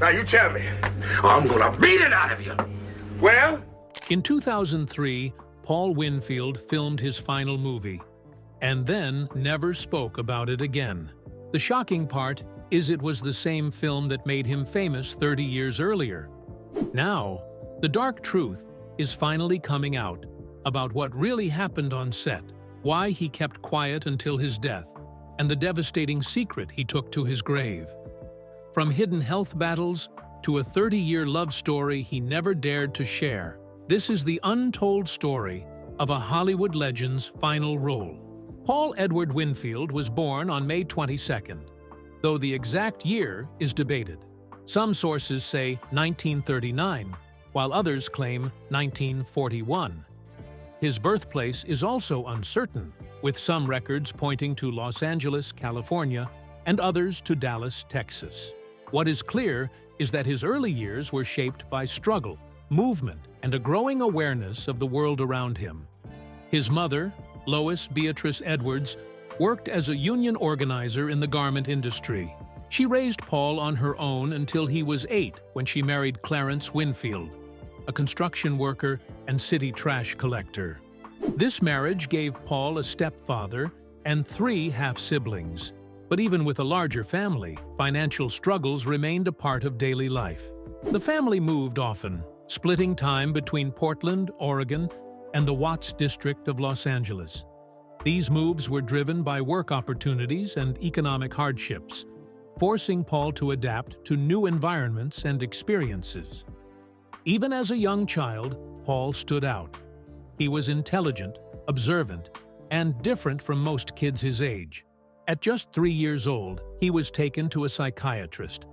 Now you tell me, or I'm gonna beat it out of you. Well? In 2003, Paul Winfield filmed his final movie, and then never spoke about it again. The shocking part is it was the same film that made him famous 30 years earlier. Now, the dark truth is finally coming out about what really happened on set, why he kept quiet until his death, and the devastating secret he took to his grave. From hidden health battles to a 30-year love story he never dared to share, this is the untold story of a Hollywood legend's final role. Paul Edward Winfield was born on May 22nd, though the exact year is debated. Some sources say 1939, while others claim 1941. His birthplace is also uncertain, with some records pointing to Los Angeles, California, and others to Dallas, Texas. What is clear is that his early years were shaped by struggle, movement, and a growing awareness of the world around him. His mother, Lois Beatrice Edwards, worked as a union organizer in the garment industry. She raised Paul on her own until he was 8 when she married Clarence Winfield, a construction worker and city trash collector. This marriage gave Paul a stepfather and 3 half-siblings. But even with a larger family, financial struggles remained a part of daily life. The family moved often, splitting time between Portland, Oregon, and the Watts district of Los Angeles. These moves were driven by work opportunities and economic hardships, forcing Paul to adapt to new environments and experiences. Even as a young child, Paul stood out. He was intelligent, observant, and different from most kids his age. At just 3 years old, he was taken to a psychiatrist,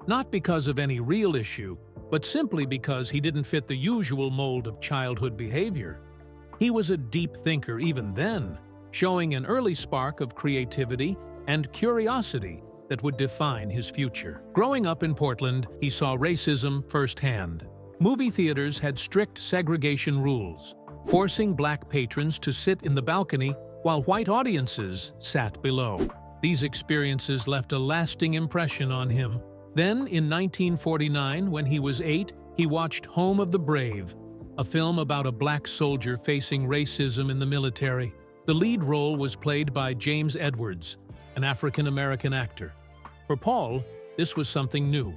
not because of any real issue, but simply because he didn't fit the usual mold of childhood behavior. He was a deep thinker even then, showing an early spark of creativity and curiosity that would define his future. Growing up in Portland, he saw racism firsthand. Movie theaters had strict segregation rules, forcing black patrons to sit in the balcony while white audiences sat below. These experiences left a lasting impression on him. Then, in 1949, when he was 8, he watched Home of the Brave, a film about a black soldier facing racism in the military. The lead role was played by James Edwards, an African-American actor. For Paul, this was something new.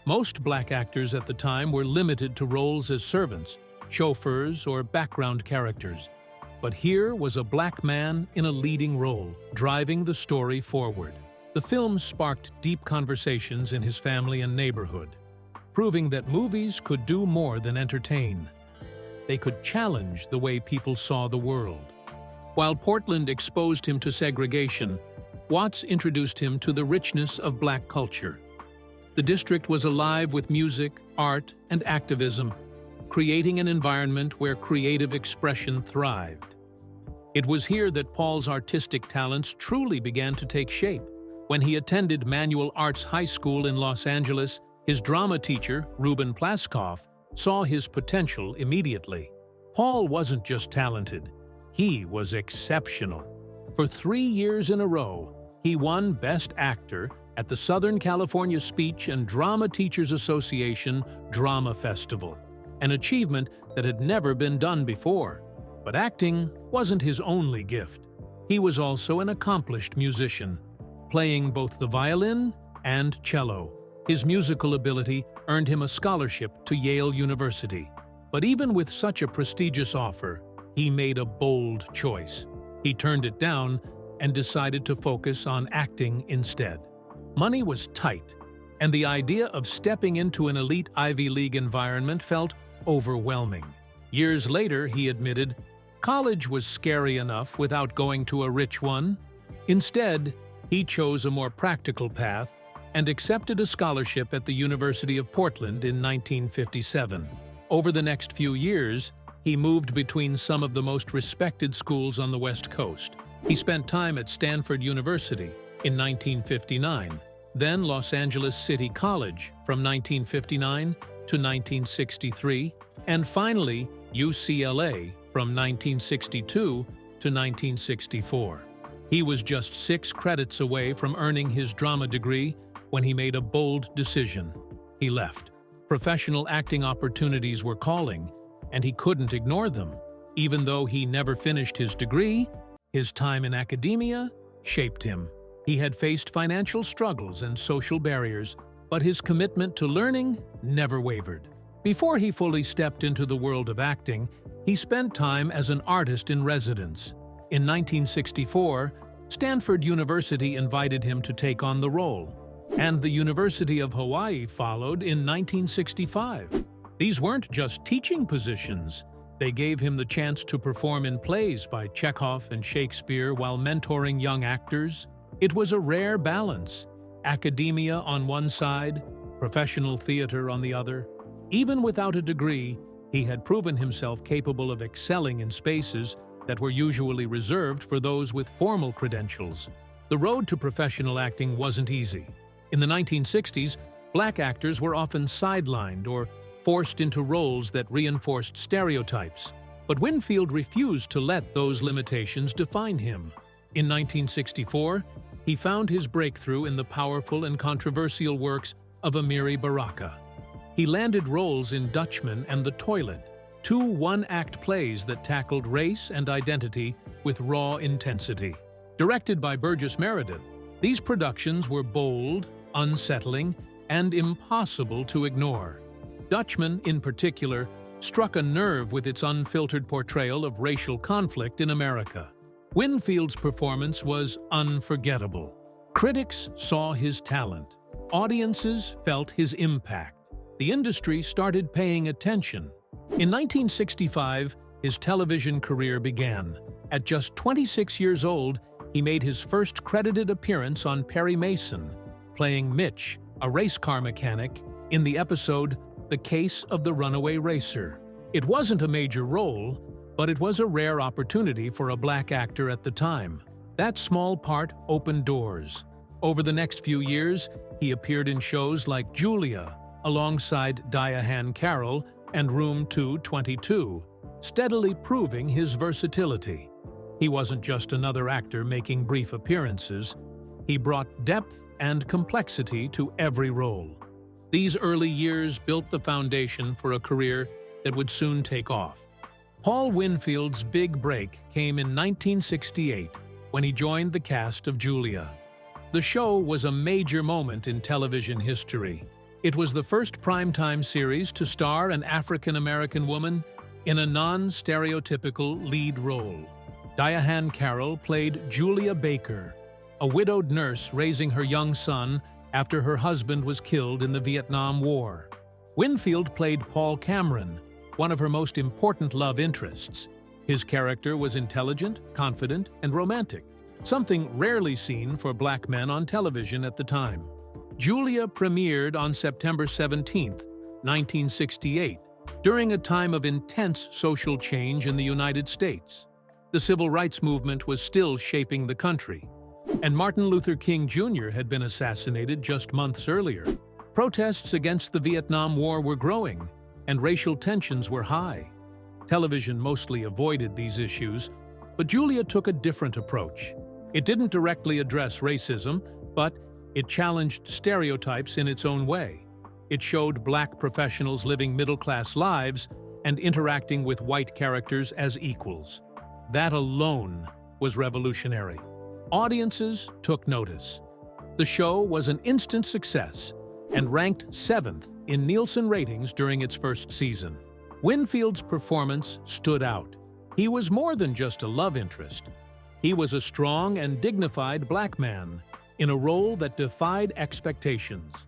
Most black actors at the time were limited to roles as servants, chauffeurs, or background characters. But here was a black man in a leading role, driving the story forward. The film sparked deep conversations in his family and neighborhood, proving that movies could do more than entertain. They could challenge the way people saw the world. While Portland exposed him to segregation, Watts introduced him to the richness of black culture. The district was alive with music, art, and activism, creating an environment where creative expression thrived. It was here that Paul's artistic talents truly began to take shape. When he attended Manual Arts High School in Los Angeles, his drama teacher, Ruben Plaskoff, saw his potential immediately. Paul wasn't just talented, he was exceptional. For 3 years in a row, he won Best Actor at the Southern California Speech and Drama Teachers Association Drama Festival, an achievement that had never been done before. But acting wasn't his only gift. He was also an accomplished musician, playing both the violin and cello. His musical ability earned him a scholarship to Yale University. But even with such a prestigious offer, he made a bold choice. He turned it down and decided to focus on acting instead. Money was tight, and the idea of stepping into an elite Ivy League environment felt overwhelming. Years later, he admitted, college was scary enough without going to a rich one. Instead, he chose a more practical path and accepted a scholarship at the University of Portland in 1957. Over the next few years, he moved between some of the most respected schools on the West Coast. He spent time at Stanford University in 1959, then Los Angeles City College from 1959 to 1963, and finally UCLA from 1962 to 1964. He was just 6 credits away from earning his drama degree when he made a bold decision. he left. Professional acting opportunities were calling, and he couldn't ignore them. Even though he never finished his degree, his time in academia shaped him. He had faced financial struggles and social barriers, but his commitment to learning never wavered. Before he fully stepped into the world of acting, he spent time as an artist in residence. In 1964, Stanford University invited him to take on the role, and the University of Hawaii followed in 1965. These weren't just teaching positions. They gave him the chance to perform in plays by Chekhov and Shakespeare while mentoring young actors. It was a rare balance, academia on one side, professional theater on the other. Even without a degree, he had proven himself capable of excelling in spaces that were usually reserved for those with formal credentials. The road to professional acting wasn't easy. In the 1960s, black actors were often sidelined or forced into roles that reinforced stereotypes. But Winfield refused to let those limitations define him. In 1964, he found his breakthrough in the powerful and controversial works of Amiri Baraka. He landed roles in Dutchman and The Toilet, two one-act plays that tackled race and identity with raw intensity. Directed by Burgess Meredith, these productions were bold, unsettling, and impossible to ignore. Dutchman, in particular, struck a nerve with its unfiltered portrayal of racial conflict in America. Winfield's performance was unforgettable. Critics saw his talent. Audiences felt his impact. The industry started paying attention. In 1965, his television career began. At just 26 years old, he made his first credited appearance on Perry Mason, playing Mitch, a race car mechanic, in the episode The Case of the Runaway Racer. It wasn't a major role, but it was a rare opportunity for a black actor at the time. That small part opened doors. Over the next few years, he appeared in shows like Julia, alongside Diane Carroll and Room 222, steadily proving his versatility. He wasn't just another actor making brief appearances. He brought depth and complexity to every role. These early years built the foundation for a career that would soon take off. Paul Winfield's big break came in 1968 when he joined the cast of Julia. The show was a major moment in television history. It was the first primetime series to star an African-American woman in a non-stereotypical lead role. Diane Carroll played Julia Baker, a widowed nurse raising her young son after her husband was killed in the Vietnam War. Winfield played Paul Cameron, one of her most important love interests. His character was intelligent, confident, and romantic, something rarely seen for black men on television at the time. Julia premiered on September 17, 1968, during a time of intense social change in the United States. The civil rights movement was still shaping the country, and Martin Luther King Jr. had been assassinated just months earlier. Protests against the Vietnam War were growing, and racial tensions were high. Television mostly avoided these issues, but Julia took a different approach. It didn't directly address racism, but it challenged stereotypes in its own way. It showed black professionals living middle-class lives and interacting with white characters as equals. That alone was revolutionary. Audiences took notice. The show was an instant success and ranked 7th in Nielsen ratings during its first season. Winfield's performance stood out. He was more than just a love interest. He was a strong and dignified black man in a role that defied expectations.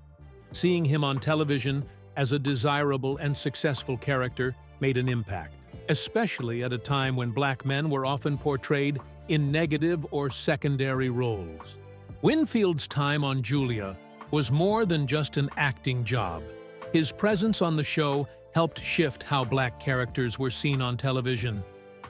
Seeing him on television as a desirable and successful character made an impact, especially at a time when black men were often portrayed in negative or secondary roles. Winfield's time on Julia was more than just an acting job. His presence on the show helped shift how black characters were seen on television.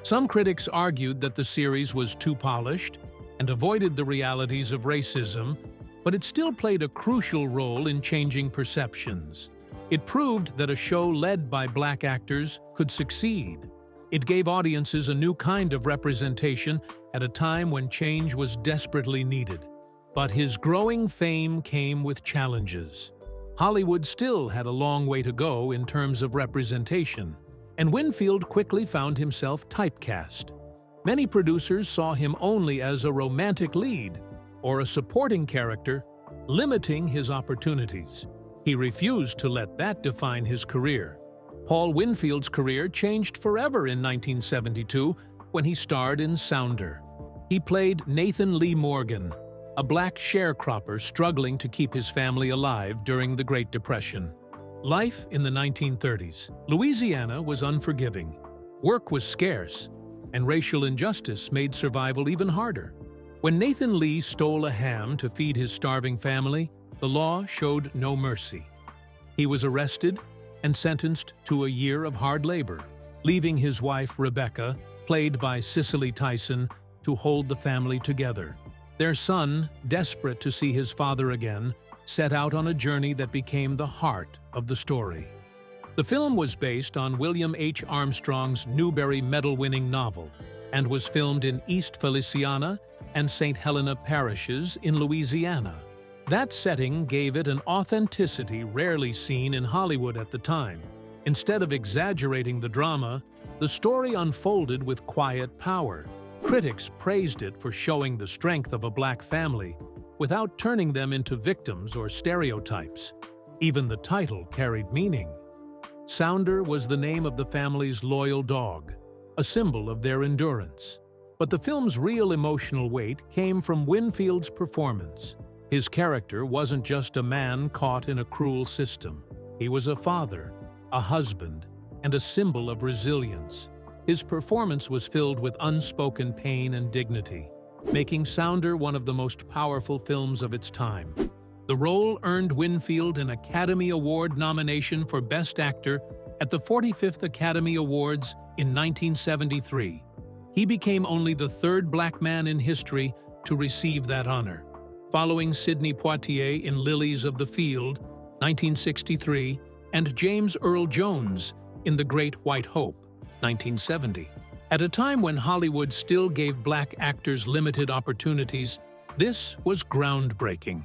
Some critics argued that the series was too polished and avoided the realities of racism, but it still played a crucial role in changing perceptions. It proved that a show led by black actors could succeed. It gave audiences a new kind of representation at a time when change was desperately needed. But his growing fame came with challenges. Hollywood still had a long way to go in terms of representation, and Winfield quickly found himself typecast. Many producers saw him only as a romantic lead or a supporting character, limiting his opportunities. He refused to let that define his career. Paul Winfield's career changed forever in 1972 when he starred in Sounder. He played Nathan Lee Morgan, a black sharecropper struggling to keep his family alive during the Great Depression. Life in the 1930s. Louisiana was unforgiving. Work was scarce, and racial injustice made survival even harder. When Nathan Lee stole a ham to feed his starving family, the law showed no mercy. He was arrested and sentenced to a year of hard labor, leaving his wife Rebecca, played by Cicely Tyson, to hold the family together. Their son, desperate to see his father again, set out on a journey that became the heart of the story. The film was based on William H. Armstrong's Newbery Medal-winning novel and was filmed in East Feliciana and St. Helena parishes in Louisiana. That setting gave it an authenticity rarely seen in Hollywood at the time. Instead of exaggerating the drama, the story unfolded with quiet power. Critics praised it for showing the strength of a black family without turning them into victims or stereotypes. Even the title carried meaning. Sounder was the name of the family's loyal dog, a symbol of their endurance. But the film's real emotional weight came from Winfield's performance. His character wasn't just a man caught in a cruel system. He was a father, a husband, and a symbol of resilience. His performance was filled with unspoken pain and dignity, making Sounder one of the most powerful films of its time. The role earned Winfield an Academy Award nomination for Best Actor at the 45th Academy Awards in 1973. He became only the third black man in history to receive that honor, following Sidney Poitier in Lilies of the Field, 1963, and James Earl Jones in The Great White Hope, 1970. At a time when Hollywood still gave black actors limited opportunities, this was groundbreaking.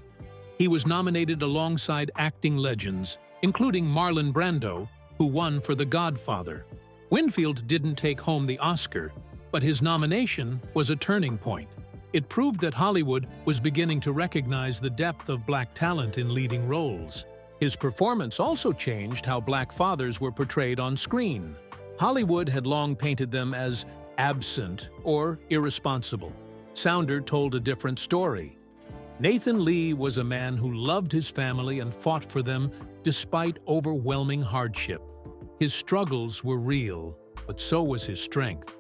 He was nominated alongside acting legends, including Marlon Brando, who won for The Godfather. Winfield didn't take home the Oscar, but his nomination was a turning point. It proved that Hollywood was beginning to recognize the depth of black talent in leading roles. His performance also changed how black fathers were portrayed on screen. Hollywood had long painted them as absent or irresponsible. Sounder told a different story. Nathan Lee was a man who loved his family and fought for them despite overwhelming hardship. His struggles were real, but so was his strength.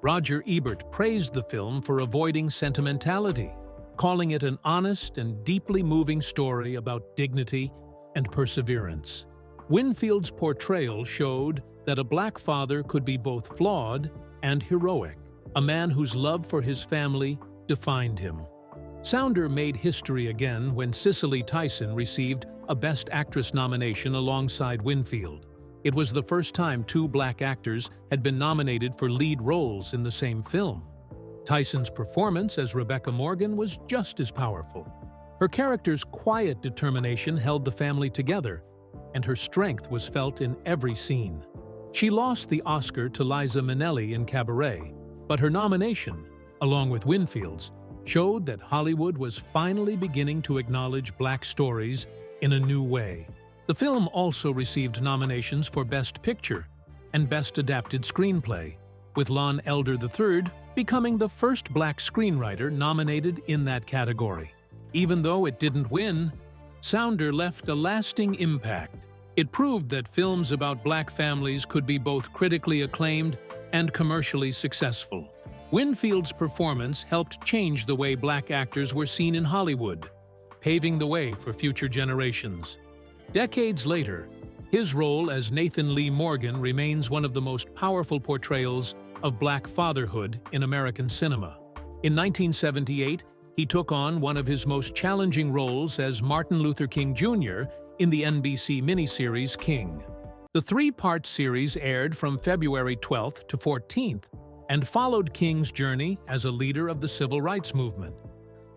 Roger Ebert praised the film for avoiding sentimentality, calling it an honest and deeply moving story about dignity and perseverance. Winfield's portrayal showed that a black father could be both flawed and heroic, a man whose love for his family defined him. Sounder made history again when Cicely Tyson received a Best Actress nomination alongside Winfield. It was the first time two black actors had been nominated for lead roles in the same film. Tyson's performance as Rebecca Morgan was just as powerful. Her character's quiet determination held the family together, and her strength was felt in every scene. She lost the Oscar to Liza Minnelli in Cabaret, but her nomination, along with Winfield's, showed that Hollywood was finally beginning to acknowledge black stories in a new way. The film also received nominations for Best Picture and Best Adapted Screenplay, with Lon Elder III becoming the first black screenwriter nominated in that category. Even though it didn't win, Sounder left a lasting impact. It proved that films about black families could be both critically acclaimed and commercially successful. Winfield's performance helped change the way black actors were seen in Hollywood, paving the way for future generations. Decades later, his role as Nathan Lee Morgan remains one of the most powerful portrayals of black fatherhood in American cinema. In 1978, he took on one of his most challenging roles as Martin Luther King Jr. in the NBC miniseries King. The three-part series aired from February 12th to 14th and followed King's journey as a leader of the civil rights movement.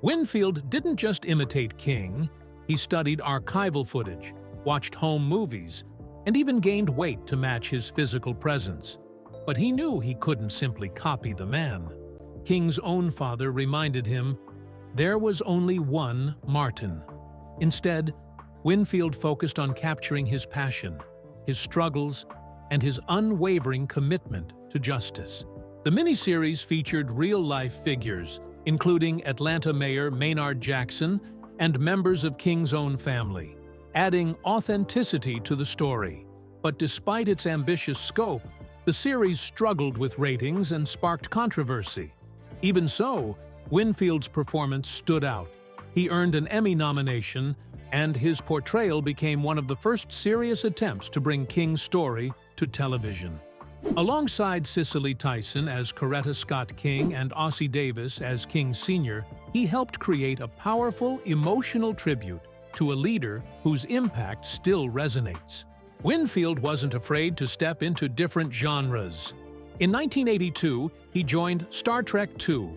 Winfield didn't just imitate King, he studied archival footage, watched home movies, and even gained weight to match his physical presence. But he knew he couldn't simply copy the man. King's own father reminded him, there was only one Martin. Instead, Winfield focused on capturing his passion, his struggles, and his unwavering commitment to justice. The miniseries featured real-life figures, including Atlanta Mayor Maynard Jackson and members of King's own family, adding authenticity to the story. But despite its ambitious scope, the series struggled with ratings and sparked controversy. Even so, Winfield's performance stood out. He earned an Emmy nomination, and his portrayal became one of the first serious attempts to bring King's story to television. Alongside Cicely Tyson as Coretta Scott King and Ossie Davis as King Sr., he helped create a powerful, emotional tribute to a leader whose impact still resonates. Winfield wasn't afraid to step into different genres. In 1982, he joined Star Trek II: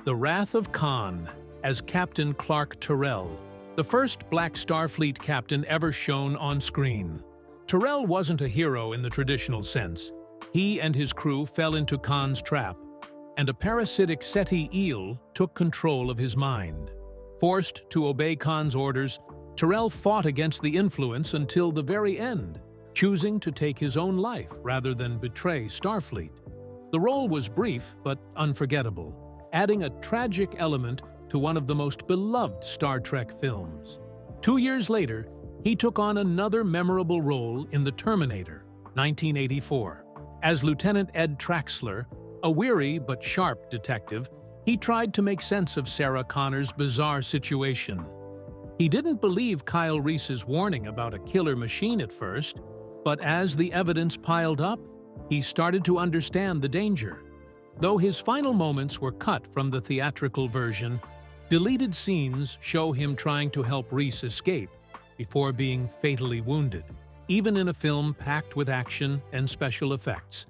The Wrath of Khan as Captain Clark Terrell, the first Black Starfleet captain ever shown on screen. Terrell wasn't a hero in the traditional sense. He and his crew fell into Khan's trap, and a parasitic Seti eel took control of his mind. Forced to obey Khan's orders, Terrell fought against the influence until the very end, choosing to take his own life rather than betray Starfleet. The role was brief but unforgettable, adding a tragic element to one of the most beloved Star Trek films. 2 years later, he took on another memorable role in The Terminator, 1984. As Lieutenant Ed Traxler, a weary but sharp detective, he tried to make sense of Sarah Connor's bizarre situation. He didn't believe Kyle Reese's warning about a killer machine at first, but as the evidence piled up, he started to understand the danger. Though his final moments were cut from the theatrical version, deleted scenes show him trying to help Reese escape before being fatally wounded. Even in a film packed with action and special effects,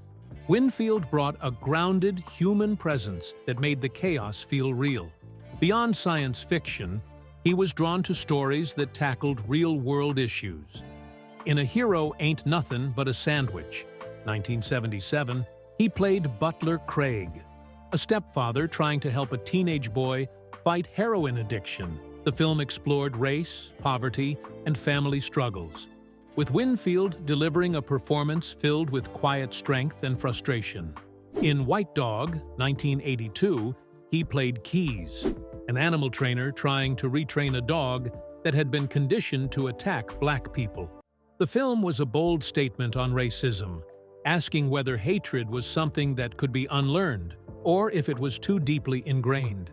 Winfield brought a grounded human presence that made the chaos feel real. Beyond science fiction, he was drawn to stories that tackled real-world issues. In A Hero Ain't Nothin' But a Sandwich, 1977, he played Butler Craig, a stepfather trying to help a teenage boy fight heroin addiction. The film explored race, poverty, and family struggles, with Winfield delivering a performance filled with quiet strength and frustration. In White Dog, 1982, he played Keys, an animal trainer trying to retrain a dog that had been conditioned to attack black people. The film was a bold statement on racism, asking whether hatred was something that could be unlearned or if it was too deeply ingrained.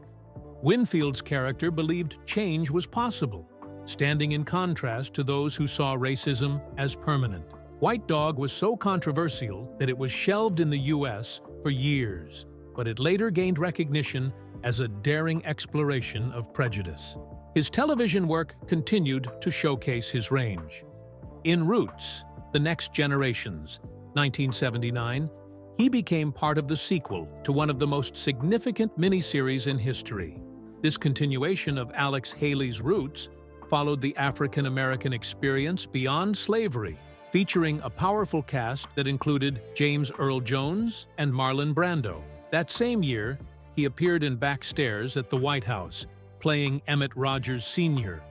Winfield's character believed change was possible, standing in contrast to those who saw racism as permanent. White Dog was so controversial that it was shelved in the US for years, but it later gained recognition as a daring exploration of prejudice. His television work continued to showcase his range. In Roots, The Next Generations, 1979, he became part of the sequel to one of the most significant miniseries in history. This continuation of Alex Haley's Roots followed the African-American experience beyond slavery, featuring a powerful cast that included James Earl Jones and Marlon Brando. That same year, he appeared in Backstairs at the White House, playing Emmett Rogers Sr.,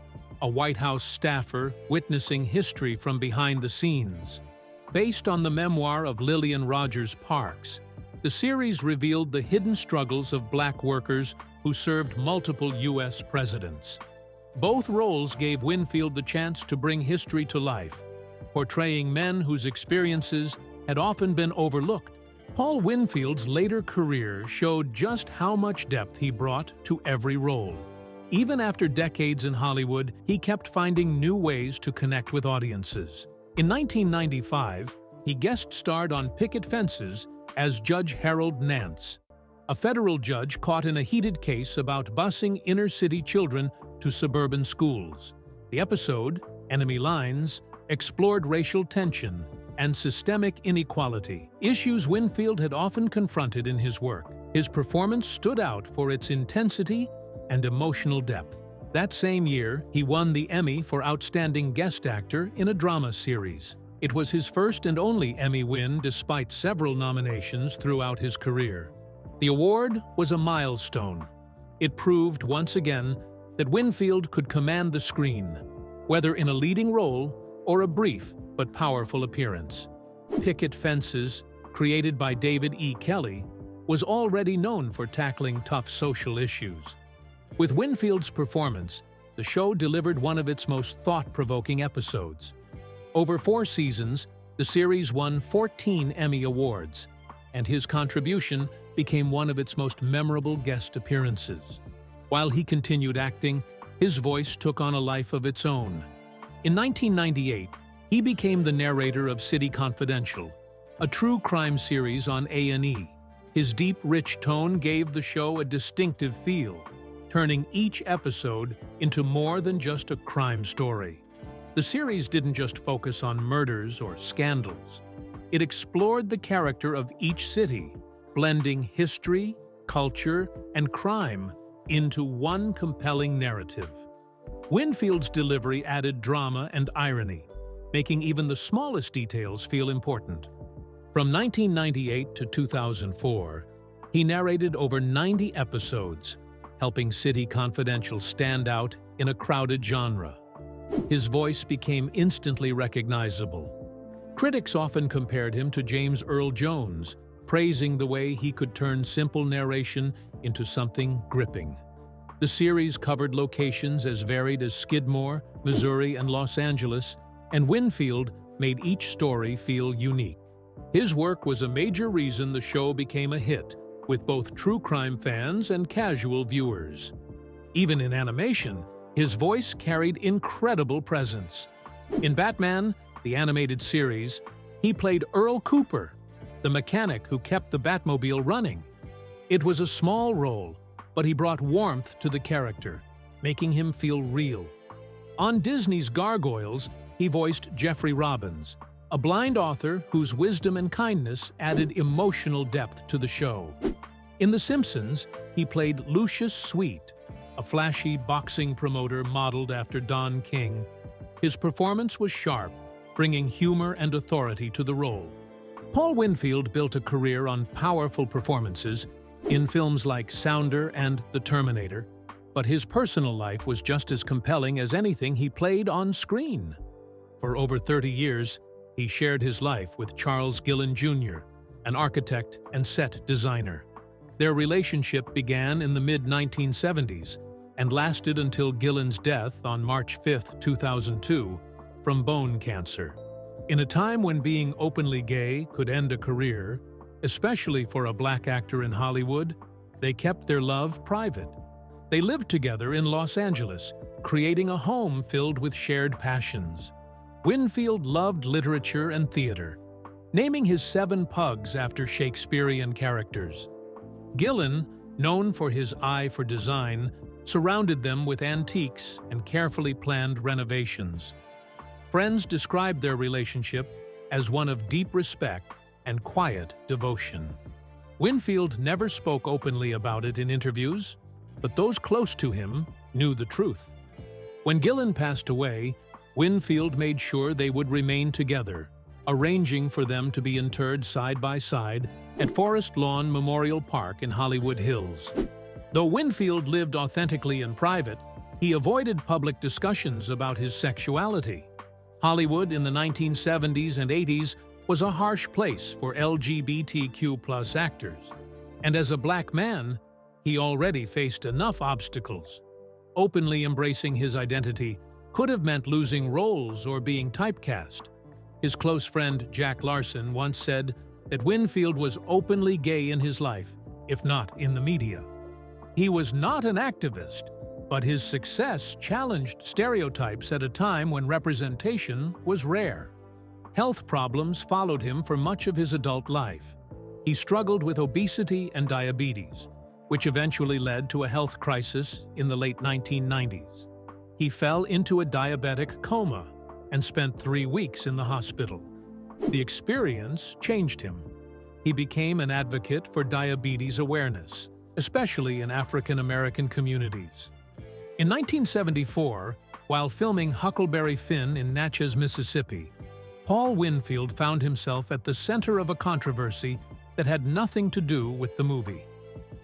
a White House staffer witnessing history from behind the scenes. Based on the memoir of Lillian Rogers Parks, the series revealed the hidden struggles of black workers who served multiple U.S. presidents. Both roles gave Winfield the chance to bring history to life, portraying men whose experiences had often been overlooked. Paul Winfield's later career showed just how much depth he brought to every role. Even after decades in Hollywood, he kept finding new ways to connect with audiences. In 1995, he guest-starred on Picket Fences as Judge Harold Nance, a federal judge caught in a heated case about busing inner-city children to suburban schools. The episode, Enemy Lines, explored racial tension and systemic inequality, issues Winfield had often confronted in his work. His performance stood out for its intensity and emotional depth. That same year, he won the Emmy for Outstanding Guest Actor in a Drama Series. It was his first and only Emmy win despite several nominations throughout his career. The award was a milestone. It proved once again that Winfield could command the screen, whether in a leading role or a brief but powerful appearance. Picket Fences, created by David E. Kelley, was already known for tackling tough social issues. With Winfield's performance, the show delivered one of its most thought-provoking episodes. Over 4 seasons, the series won 14 Emmy Awards, and his contribution became one of its most memorable guest appearances. While he continued acting, his voice took on a life of its own. In 1998, he became the narrator of City Confidential, a true crime series on A&E. His deep, rich tone gave the show a distinctive feel, turning each episode into more than just a crime story. The series didn't just focus on murders or scandals. It explored the character of each city, blending history, culture, and crime into one compelling narrative. Winfield's delivery added drama and irony, making even the smallest details feel important. From 1998 to 2004, he narrated over 90 episodes, helping City Confidential stand out in a crowded genre. His voice became instantly recognizable. Critics often compared him to James Earl Jones, praising the way he could turn simple narration into something gripping. The series covered locations as varied as Skidmore, Missouri, and Los Angeles, and Winfield made each story feel unique. His work was a major reason the show became a hit, with both true crime fans and casual viewers. Even in animation, his voice carried incredible presence. In Batman, the animated series, he played Earl Cooper, the mechanic who kept the Batmobile running. It was a small role, but he brought warmth to the character, making him feel real. On Disney's Gargoyles, he voiced Jeffrey Robbins, a blind author whose wisdom and kindness added emotional depth to the show. In The Simpsons, he played Lucius Sweet, a flashy boxing promoter modeled after Don King. His performance was sharp, bringing humor and authority to the role. Paul Winfield built a career on powerful performances in films like Sounder and The Terminator, but his personal life was just as compelling as anything he played on screen. For over 30 years, he shared his life with Charles Gillen Jr., an architect and set designer. Their relationship began in the mid-1970s and lasted until Gillen's death on March 5, 2002, from bone cancer. In a time when being openly gay could end a career, especially for a black actor in Hollywood, they kept their love private. They lived together in Los Angeles, creating a home filled with shared passions. Winfield loved literature and theater, naming his 7 pugs after Shakespearean characters. Gillen, known for his eye for design, surrounded them with antiques and carefully planned renovations. Friends described their relationship as one of deep respect and quiet devotion. Winfield never spoke openly about it in interviews, but those close to him knew the truth. When Gillen passed away, Winfield made sure they would remain together, arranging for them to be interred side by side at Forest Lawn Memorial Park in Hollywood Hills. Though Winfield lived authentically in private, he avoided public discussions about his sexuality. Hollywood in the 1970s and 80s was a harsh place for LGBTQ+ actors, and as a black man, he already faced enough obstacles. Openly embracing his identity could have meant losing roles or being typecast. His close friend Jack Larson once said that Winfield was openly gay in his life, if not in the media. He was not an activist, but his success challenged stereotypes at a time when representation was rare. Health problems followed him for much of his adult life. He struggled with obesity and diabetes, which eventually led to a health crisis in the late 1990s. He fell into a diabetic coma and spent 3 weeks in the hospital. The experience changed him. He became an advocate for diabetes awareness, especially in African American communities. In 1974, while filming Huckleberry Finn in Natchez, Mississippi, Paul Winfield found himself at the center of a controversy that had nothing to do with the movie.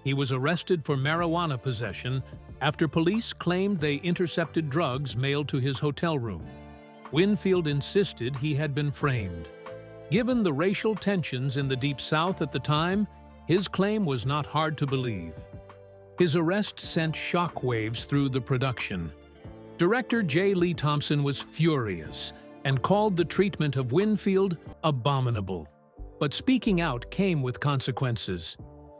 He was arrested for marijuana possession after police claimed they intercepted drugs mailed to his hotel room. Winfield insisted he had been framed. Given the racial tensions in the Deep South at the time, his claim was not hard to believe. His arrest sent shockwaves through the production. Director J. Lee Thompson was furious and called the treatment of Winfield abominable. But speaking out came with consequences.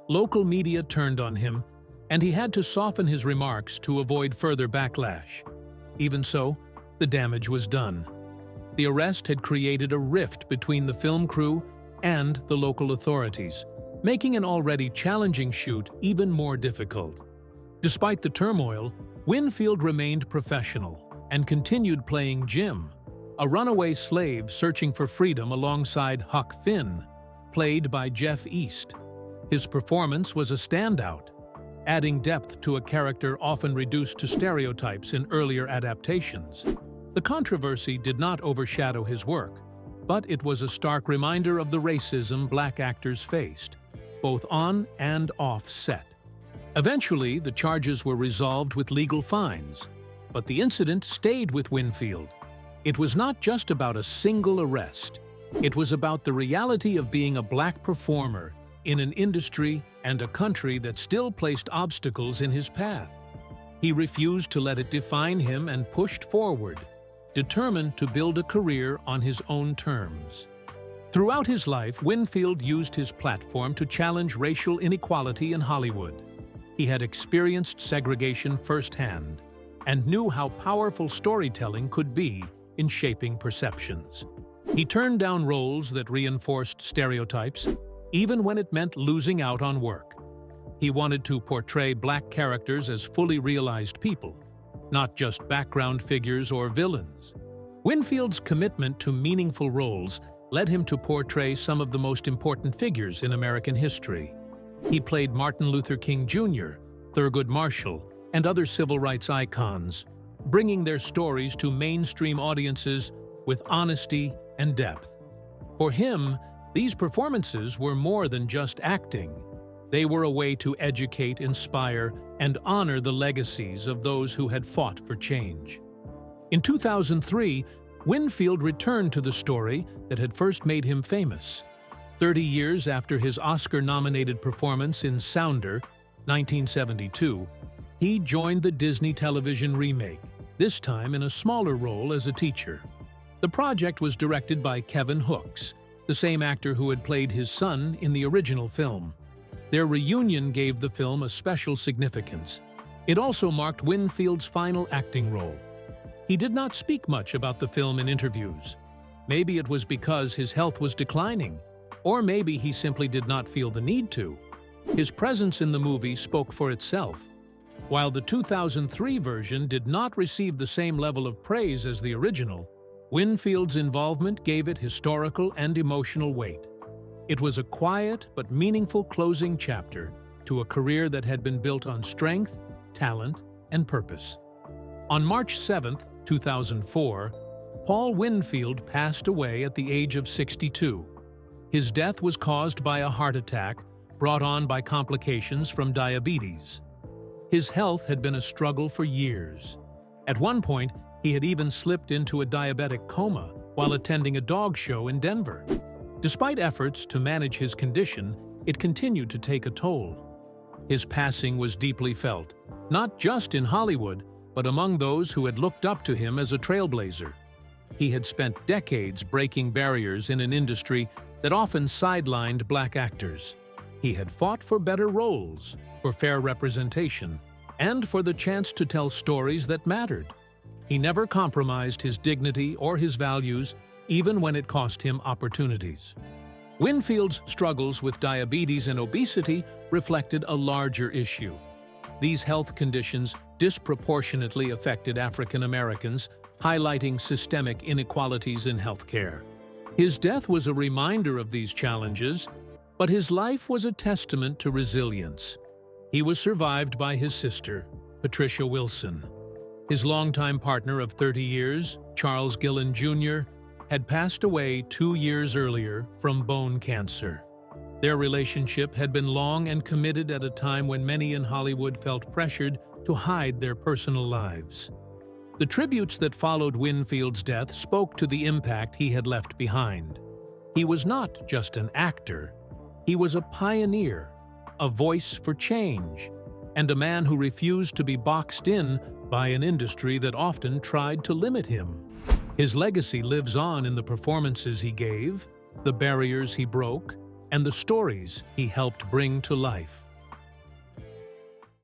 Local media turned on him, and he had to soften his remarks to avoid further backlash. Even so, the damage was done. The arrest had created a rift between the film crew and the local authorities, making an already challenging shoot even more difficult. Despite the turmoil, Winfield remained professional and continued playing Jim, a runaway slave searching for freedom alongside Huck Finn, played by Jeff East. His performance was a standout, adding depth to a character often reduced to stereotypes in earlier adaptations. The controversy did not overshadow his work, but it was a stark reminder of the racism black actors faced, both on and off set. Eventually, the charges were resolved with legal fines, but the incident stayed with Winfield. It was not just about a single arrest. It was about the reality of being a black performer in an industry and a country that still placed obstacles in his path. He refused to let it define him and pushed forward, determined to build a career on his own terms. Throughout his life, Winfield used his platform to challenge racial inequality in Hollywood. He had experienced segregation firsthand and knew how powerful storytelling could be in shaping perceptions. He turned down roles that reinforced stereotypes, even when it meant losing out on work. He wanted to portray black characters as fully realized people, not just background figures or villains. Winfield's commitment to meaningful roles led him to portray some of the most important figures in American history. He played Martin Luther King Jr., Thurgood Marshall, and other civil rights icons, bringing their stories to mainstream audiences with honesty and depth. For him, these performances were more than just acting. They were a way to educate, inspire, and honor the legacies of those who had fought for change. In 2003, Winfield returned to the story that had first made him famous. 30 years after his Oscar-nominated performance in Sounder, 1972, he joined the Disney television remake, this time in a smaller role as a teacher. The project was directed by Kevin Hooks, the same actor who had played his son in the original film. Their reunion gave the film a special significance. It also marked Winfield's final acting role. He did not speak much about the film in interviews. Maybe it was because his health was declining, or maybe he simply did not feel the need to. His presence in the movie spoke for itself. While the 2003 version did not receive the same level of praise as the original, Winfield's involvement gave it historical and emotional weight. It was a quiet but meaningful closing chapter to a career that had been built on strength, talent, and purpose. On March 7, 2004, Paul Winfield passed away at the age of 62. His death was caused by a heart attack brought on by complications from diabetes. His health had been a struggle for years. At one point, he had even slipped into a diabetic coma while attending a dog show in Denver. Despite efforts to manage his condition, it continued to take a toll. His passing was deeply felt, not just in Hollywood, but among those who had looked up to him as a trailblazer. He had spent decades breaking barriers in an industry that often sidelined black actors. He had fought for better roles, for fair representation, and for the chance to tell stories that mattered. He never compromised his dignity or his values, even when it cost him opportunities. Winfield's struggles with diabetes and obesity reflected a larger issue. These health conditions disproportionately affected African Americans, highlighting systemic inequalities in healthcare. His death was a reminder of these challenges, but his life was a testament to resilience. He was survived by his sister, Patricia Wilson, His longtime partner of 30 years, Charles Gillen Jr., had passed away 2 years earlier from bone cancer. Their relationship had been long and committed at a time when many in Hollywood felt pressured to hide their personal lives. The tributes that followed Winfield's death spoke to the impact he had left behind. He was not just an actor. He was a pioneer, a voice for change, and a man who refused to be boxed in by an industry that often tried to limit him. His legacy lives on in the performances he gave, the barriers he broke, and the stories he helped bring to life.